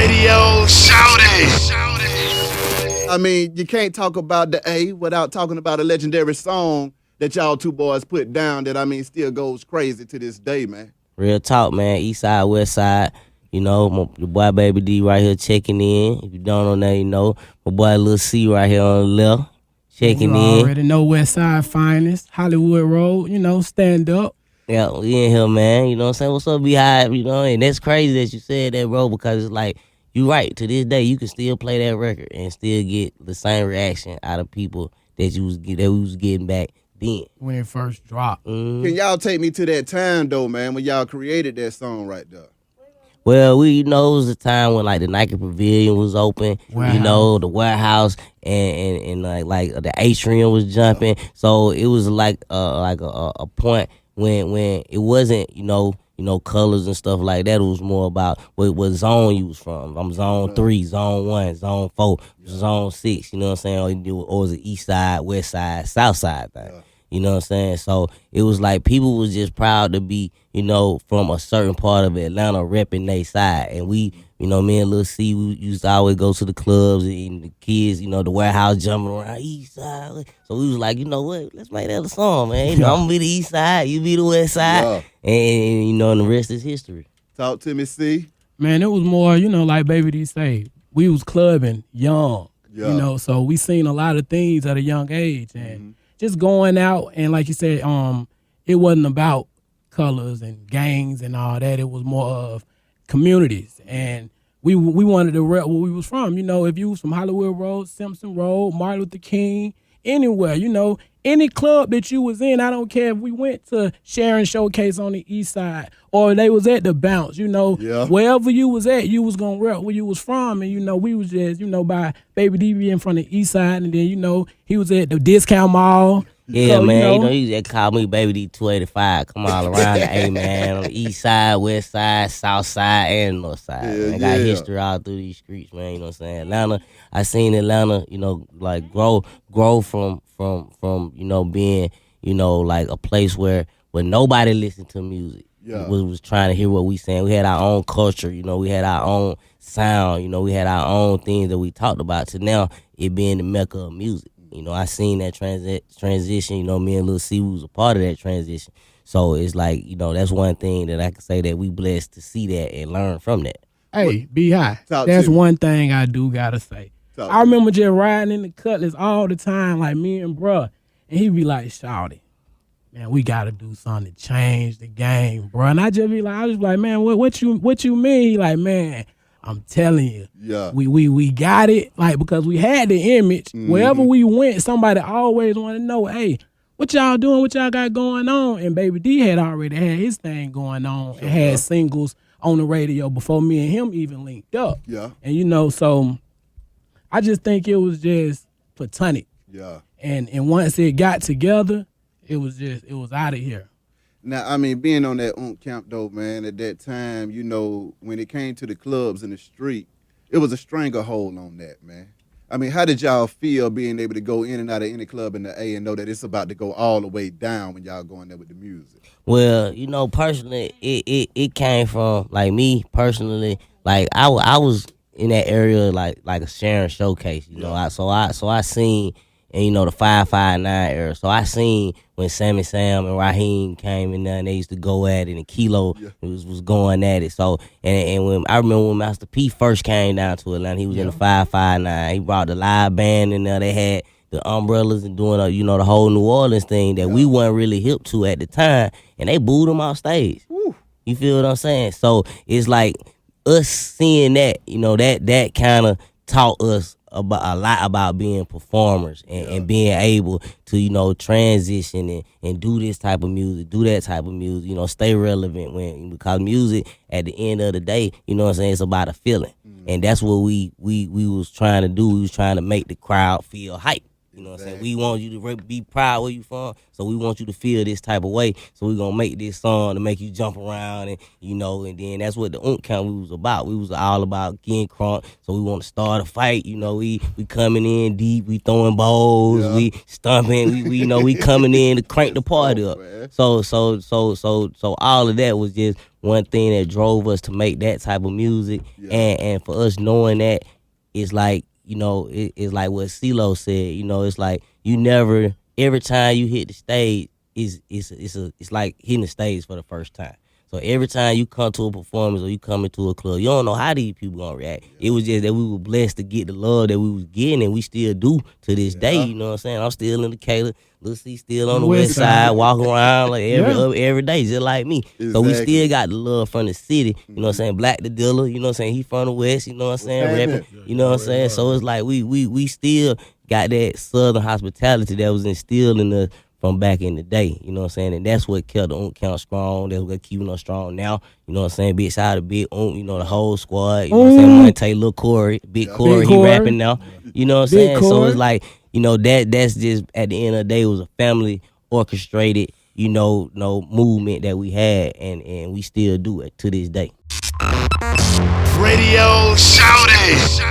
radio. Shout it. I mean, you can't talk about the A without talking about a legendary song that y'all two boys put down that, I mean, still goes crazy to this day, man. Real talk, man. East side, west side. You know, the boy Baby D right here checking in. If you don't know that, you know. My boy Lil C right here on the left checking in. You already know West Side finest, Hollywood Road, you know, stand up. Yeah, we in here, man. You know what I'm saying? What's up, Beehive? You know, and that's crazy that you said that, bro, because it's like, you right. To this day, you can still play that record and still get the same reaction out of people that we was getting back then. When it first dropped. Mm-hmm. Can y'all take me to that time, though, man, when y'all created that song right there? Well, it was a time when like the Nike Pavilion was open, you know, the warehouse and like the atrium was jumping. So it was like a point when it wasn't, you know, colors and stuff like that. It was more about what zone you was from. I'm zone 3, zone 1, zone 4, zone 6, you know what I'm saying? Or was it east side, west side, south side thing. Yeah. You know what I'm saying? So it was like people was just proud to be, you know, from a certain part of Atlanta repping their side. And we, you know, me and Lil C, we used to always go to the clubs and the kids, you know, the warehouse jumping around east side. So we was like, you know what, let's make that a song, man. You know, I'm going to be the east side, you be the west side. Yeah. And, you know, and the rest is history. Talk to me, C. Man, it was more, you know, like Baby D say, we was clubbing young, you know, so we seen a lot of things at a young age. And just going out and like you said, it wasn't about colors and gangs and all that. It was more of communities. And we wanted to rep where we was from. You know, if you was from Hollywood Road, Simpson Road, Martin Luther King, anywhere, you know, any club that you was in, I don't care if we went to Sharon Showcase on the east side or they was at the Bounce, you know, wherever you was at, you was going to rep where you was from. And, you know, we was just, you know, by Baby D being from the east side. And then, you know, he was at the Discount Mall. Yeah, so, man, you know, he just called me Baby D 285. Come all around the A, man. On the east side, west side, south side, and north side. I got history all through these streets, man. You know what I'm saying? Atlanta, I seen Atlanta, you know, like grow from you know, being, you know, like a place where nobody listened to music. Yeah. Was trying to hear what we saying. We had our own culture, you know, we had our own sound, you know, we had our own things that we talked about to now it being the mecca of music. You know, I seen that transition. You know, me and Lil C was a part of that transition. So it's like, you know, that's one thing that I can say that we blessed to see that and learn from that. Hey, B.I., that's one thing I do got to say. I remember just riding in the Cutlass all the time, like me and bruh, and he be like, Shawty, man, we got to do something to change the game, bruh. And I just be like, man, what you mean? He like, man, I'm telling you, we got it, like, because we had the image. Wherever we went, somebody always wanted to know, hey, what y'all doing? What y'all got going on? And Baby D had already had his thing going on and had singles on the radio before me and him even linked up. Yeah. And, you know, so I just think it was just platonic. Yeah. And once it got together, it was out of here. Now, I mean, being on that Oomp Camp, though, man, at that time, you know, when it came to the clubs in the street, it was a stranglehold on that, man. I mean, how did y'all feel being able to go in and out of any club in the A and know that it's about to go all the way down when y'all going there with the music? Well, you know, personally, it came from, like, me personally, like, I was in that area like a Sharon Showcase, you know. So I seen, and you know, the 559 era. So I seen when Sammy Sam and Raheem came in there and they used to go at it, and Kilo was going at it. So and when I remember when Master P first came down to Atlanta, he was in the 559. He brought the live band in there. They had the umbrellas and doing you know, the whole New Orleans thing that we weren't really hip to at the time, and they booed him off stage. Woo. You feel what I'm saying? So it's like us seeing that, you know, that kind of taught us about a lot about being performers and being able to, you know, transition and do this type of music, do that type of music, you know, stay relevant because music at the end of the day, you know what I'm saying, it's about a feeling. And that's what we was trying to do. We was trying to make the crowd feel hype. You know what I'm saying? We want you to be proud where you from, so we want you to feel this type of way. So we gonna make this song to make you jump around, and and then that's what the Oomp Camp we was about. We was all about getting crunk. So we want to start a fight. We coming in deep. We throwing bowls. Yeah. We stomping. We coming in to crank the party up. So all of that was just one thing that drove us to make that type of music, and for us knowing that it's like. It's like what CeeLo said. It's like you never. Every time you hit the stage, it's like hitting the stage for the first time. So every time you come to a performance or you come into a club, you don't know how these people gonna react. It was just that we were blessed to get the love that we was getting, and we still do to this day. You know what I'm saying? I'm still in Decatur. Lil C still on the west side, walking around like every day, just like me. Exactly. So we still got the love from the city. You know what I'm saying? Black the dealer. You know what I'm saying? He from the west. You know what I'm saying? Rapping. You know what I'm saying? So it's like we still got that southern hospitality that was instilled in us from back in the day, you know what I'm saying? And that's what kept the Oomp Camp strong. That's what keeping us strong now. You know what I'm saying? Big shout out to Big Oomp, the whole squad. You know what I'm saying? Monte, Lil Corey, Big Corey, he rapping now. You know what I'm saying? So it's like, that's just at the end of the day, it was a family orchestrated, movement that we had, and we still do it to this day. Radio Shouty.